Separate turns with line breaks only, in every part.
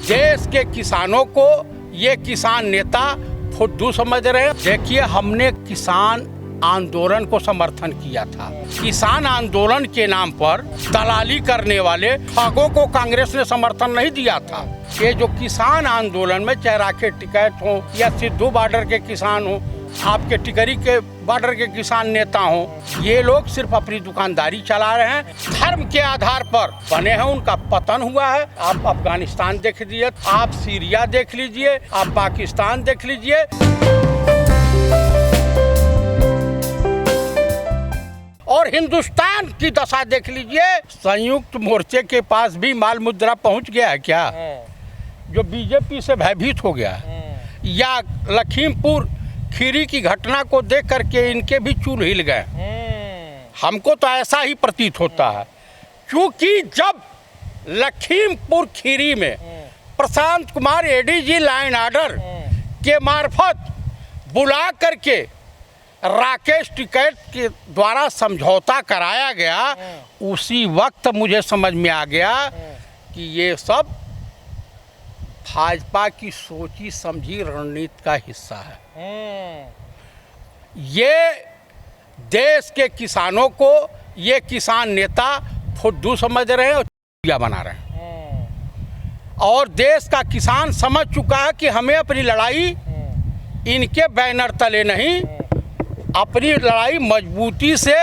देश के किसानों को ये किसान नेता फुद्दू समझ रहे हैं। देखिए, हमने किसान आंदोलन को समर्थन किया था। किसान आंदोलन के नाम पर दलाली करने वाले ठगों को कांग्रेस ने समर्थन नहीं दिया था। ये जो किसान आंदोलन में चाहे राकेश टिकैत हो या सिद्धू बॉर्डर के किसान हो, आपके टिकरी के बॉर्डर के किसान नेता हो, ये लोग सिर्फ अपनी दुकानदारी चला रहे हैं। धर्म के आधार पर बने हैं, उनका पतन हुआ है। आप अफगानिस्तान देख लीजिए, आप सीरिया देख लीजिए, आप पाकिस्तान देख लीजिए। और हिंदुस्तान की दशा देख लीजिए। संयुक्त मोर्चे के पास भी माल मुद्रा पहुंच गया है क्या, जो बीजेपी से भयभीत हो गया है? या लखीमपुर खीरी की घटना को देख करके इनके भी चूल हिल गए। हमको तो ऐसा ही प्रतीत होता है, क्योंकि जब लखीमपुर खीरी में Prashant Kumar ADG line order के मार्फत बुला करके राकेश टिकैत के द्वारा समझौता कराया गया, उसी वक्त मुझे समझ में आ गया कि ये सब भाजपा की सोची समझी रणनीति का हिस्सा है। ये देश के किसानों को ये किसान नेता फुद्दू समझ रहे हैं और चूतिया बना रहे हैं। और देश का किसान समझ चुका है कि हमें अपनी लड़ाई इनके बैनर तले नहीं, अपनी लड़ाई मजबूती से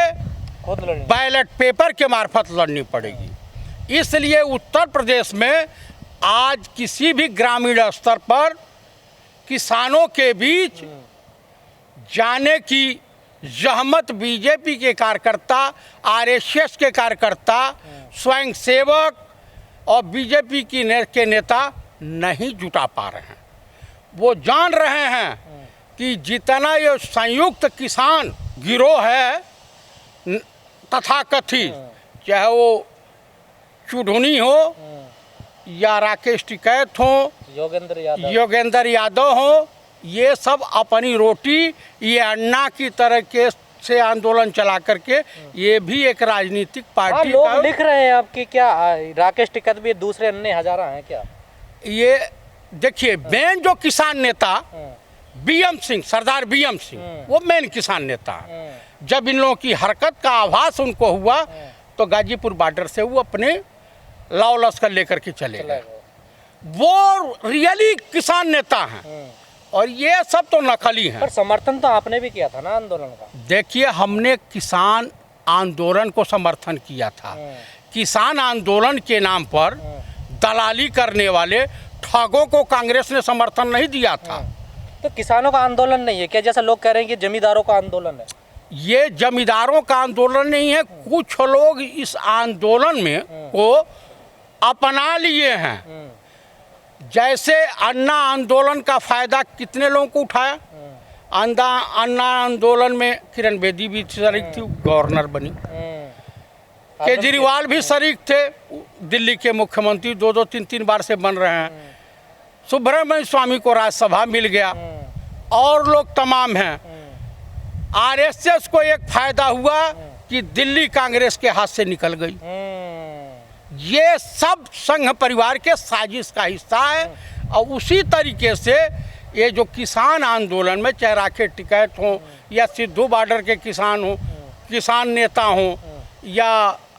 बैलेट पेपर के मार्फत लड़नी पड़ेगी। इसलिए उत्तर प्रदेश में आज किसी भी ग्रामीण स्तर पर किसानों के बीच जाने की जहमत बीजेपी के कार्यकर्ता, आरएसएस के कार्यकर्ता, स्वयंसेवक और बीजेपी के नेता नहीं जुटा पा रहे हैं। वो जान रहे हैं कि जितना ये संयुक्त किसान गिरोह है तथाकथित, चाहे वो चुढ़नी हो या राकेश टिकैत हो, योगेंद्र यादव हो, ये सब अपनी रोटी ये अन्ना की तरह के से आंदोलन चला करके ये भी एक राजनीतिक पार्टी
लोग लिख रहे हैं आपकी, क्या राकेश टिकैत भी दूसरे अन्य हजारा हैं क्या?
ये देखिए, मेन जो किसान नेता बीएम सिंह, सरदार बीएम सिंह, वो मेन किसान नेता है। जब इन लोगों की हरकत का आभास उनको हुआ तो गाजीपुर बॉर्डर से वो अपने लाव लश्कर लेकर के चले गए। वो रियली किसान नेता हैं और ये सब तो नकली हैं।
पर समर्थन तो आपने भी किया था ना आंदोलन का?
देखिए, हमने किसान आंदोलन को समर्थन किया था। किसान आंदोलन के नाम पर दलाली करने वाले ठगों को कांग्रेस ने समर्थन नहीं दिया था।
तो किसानों का आंदोलन नहीं है क्या, जैसा लोग कह रहे हैं कि जमींदारों का आंदोलन है?
ये जमींदारों का आंदोलन नहीं है। कुछ लोग इस आंदोलन में को अपना लिए हैं। जैसे अन्ना आंदोलन का फायदा कितने लोगों को उठाया? अन्ना आंदोलन में किरण बेदी भी शरीक थी, गवर्नर बनी। केजरीवाल भी शरीक थे, दिल्ली के मुख्यमंत्री 2-2, 3-3 बार से बन रहे हैं। सुब्रमण्य स्वामी को राज्यसभा मिल गया और लोग तमाम हैं। आरएसएस को एक फायदा हुआ कि दिल्ली कांग्रेस के हाथ से निकल गई। ये सब संघ परिवार के साजिश का हिस्सा है। और उसी तरीके से ये जो किसान आंदोलन में चाहे राकेश टिकैत हो या सिद्धू बॉर्डर के किसान हो, किसान नेता हो, या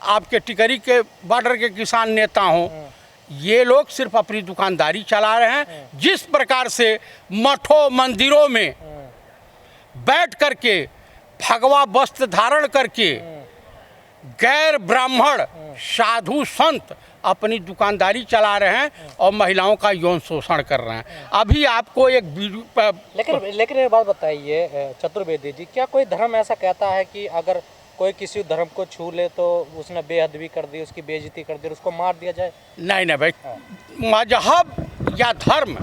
आपके टिकरी के बॉर्डर के किसान नेता हो, ये लोग सिर्फ अपनी दुकानदारी चला रहे हैं। जिस प्रकार से मठों मंदिरों में बैठ करके भगवा वस्त्र धारण करके गैर ब्राह्मण साधु संत अपनी दुकानदारी चला रहे हैं और महिलाओं का यौन शोषण कर रहे हैं। अभी आपको एक वीडियो
लेकिन एक बात बताइए चतुर्वेदी जी, क्या कोई धर्म ऐसा कहता है कि अगर कोई किसी धर्म को छू ले तो उसने बेअदबी कर दी, उसकी बेइज्जती कर दी, उसको मार दिया जाए? नहीं
भाई, मजहब या धर्म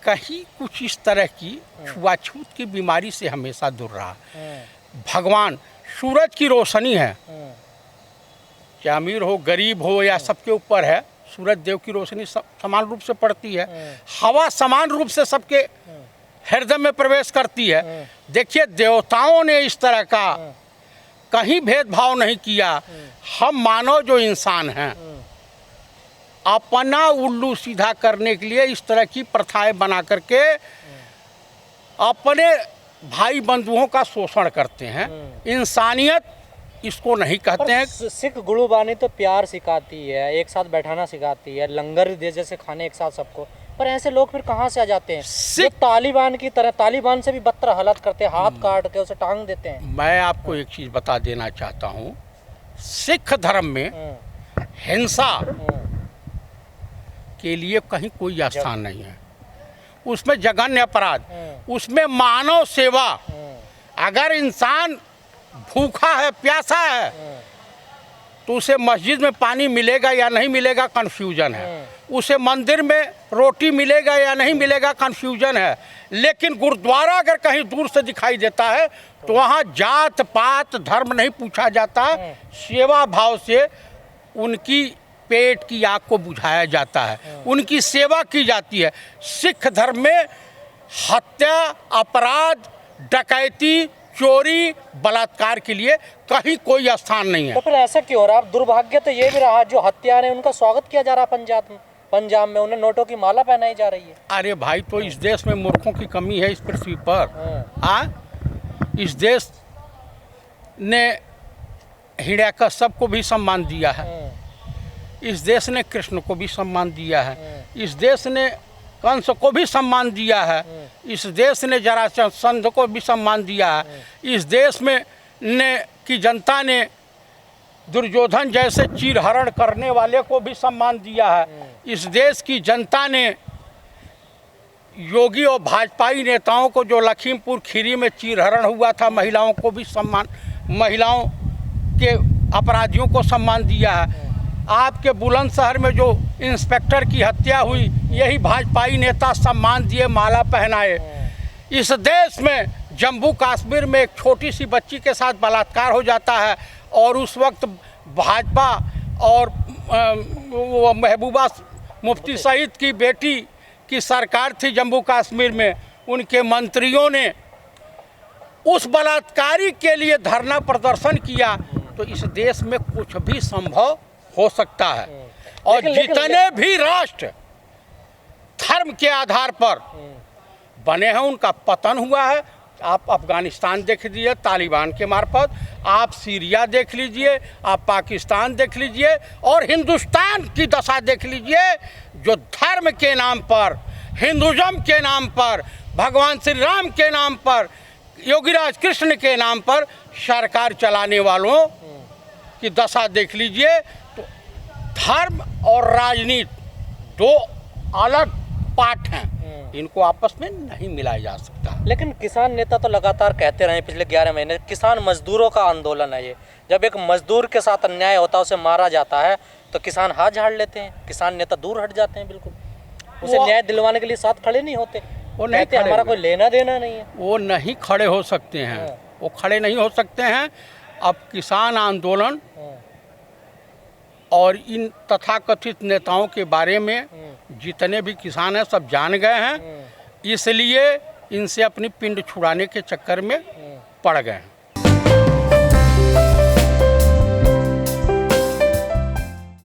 कहीं कुछ इस तरह की छुआछूत की बीमारी से हमेशा दूर रहा। भगवान सूरज की रोशनी है, चाहे अमीर हो गरीब हो या सबके ऊपर है। सूरज देव की रोशनी समान रूप से पड़ती है। हवा समान रूप से सबके हृदय में प्रवेश करती है। देखिए, देवताओं ने इस तरह का कहीं भेदभाव नहीं किया। हम मानव जो इंसान हैं अपना उल्लू सीधा करने के लिए इस तरह की प्रथाएं बना करके अपने भाई बंधुओं का शोषण करते हैं। इंसानियत इसको नहीं कहते हैं।
सिख गुरुबानी तो प्यार सिखाती है, एक साथ बैठाना सिखाती है, लंगर दे जैसे खाने एक साथ सबको, पर ऐसे लोग फिर कहाँ से आ जाते हैं जो तालिबान की तरह, तालिबान से भी बदतर हालत करते हैं, हाथ काट के उसे टांग देते हैं।
मैं आपको एक चीज़ बता देना चाहता हूँ, सिख धर्म में हिंसा के लिए कहीं कोई स्थान नहीं है। उसमें जघन्य अपराध, उसमें मानव सेवा। अगर इंसान भूखा है, प्यासा है, तो उसे मस्जिद में पानी मिलेगा या नहीं मिलेगा कन्फ्यूजन है। उसे मंदिर में रोटी मिलेगा या नहीं मिलेगा कन्फ्यूजन है। लेकिन गुरुद्वारा अगर कहीं दूर से दिखाई देता है तो वहाँ जात पात धर्म नहीं पूछा जाता, सेवा भाव से उनकी पेट की आग को बुझाया जाता है, उनकी सेवा की जाती है। सिख धर्म में हत्या, अपराध, डकैती, चोरी, बलात्कार के लिए कहीं कोई स्थान नहीं है।
तो फिर ऐसा क्यों हो रहा है? दुर्भाग्य तो ये भी रहा, जो हत्या ने उनका स्वागत किया जा रहा है पंजाब में उन्हें नोटों की माला पहनाई जा रही है।
अरे भाई, तो इस देश में मूर्खों की कमी है इस पृथ्वी पर। इस देश ने हिरण्यकश्यप को भी सम्मान दिया है, इस देश ने कृष्ण को भी सम्मान दिया है, इस देश ने कंस को भी सम्मान दिया है, इस देश ने जरासंध को भी सम्मान दिया है, इस देश में की जनता ने दुर्योधन जैसे चीरहरण करने वाले को भी सम्मान दिया है। इस देश की जनता ने योगी और भाजपाई नेताओं को, जो लखीमपुर खीरी में चीरहरण हुआ था, महिलाओं को भी सम्मान, महिलाओं के अपराधियों को सम्मान दिया है। आपके बुलंदशहर में जो इंस्पेक्टर की हत्या हुई, यही भाजपाई नेता सम्मान दिए, माला पहनाए। इस देश में जम्मू कश्मीर में एक छोटी सी बच्ची के साथ बलात्कार हो जाता है और उस वक्त भाजपा और महबूबा मुफ्ती सईद की बेटी की सरकार थी जम्मू कश्मीर में। उनके मंत्रियों ने उस बलात्कारी के लिए धरना प्रदर्शन किया। तो इस देश में कुछ भी संभव हो सकता है। और जितने भी राष्ट्र धर्म के आधार पर बने हैं उनका पतन हुआ है। आप अफगानिस्तान देख लीजिए तालिबान के मार्फत, आप सीरिया देख लीजिए, आप पाकिस्तान देख लीजिए, और हिंदुस्तान की दशा देख लीजिए, जो धर्म के नाम पर, हिंदुज़म के नाम पर, भगवान श्री राम के नाम पर, योगीराज कृष्ण के नाम पर सरकार चलाने वालों की दशा देख लीजिए। तो धर्म और राजनीति दो अलग पार्ट हैं, इनको आपस में नहीं मिलाया जा सकता।
लेकिन किसान नेता तो लगातार कहते रहे पिछले 11 महीने, किसान मजदूरों का आंदोलन है ये। जब एक मजदूर के साथ अन्याय होता है, उसे मारा जाता है, तो किसान हाथ झाड़ लेते हैं, किसान नेता दूर हट जाते हैं, बिल्कुल उसे न्याय दिलवाने के लिए साथ खड़े नहीं होते। वो नहीं कहते हमारा कोई लेना देना नहीं है।
वो नहीं खड़े हो सकते हैं, वो खड़े नहीं हो सकते हैं। अब किसान आंदोलन और इन तथाकथित नेताओं के बारे में जितने भी किसान हैं सब जान गए हैं, इसलिए इनसे अपनी पिंड छुड़ाने के चक्कर में पड़ गए हैं।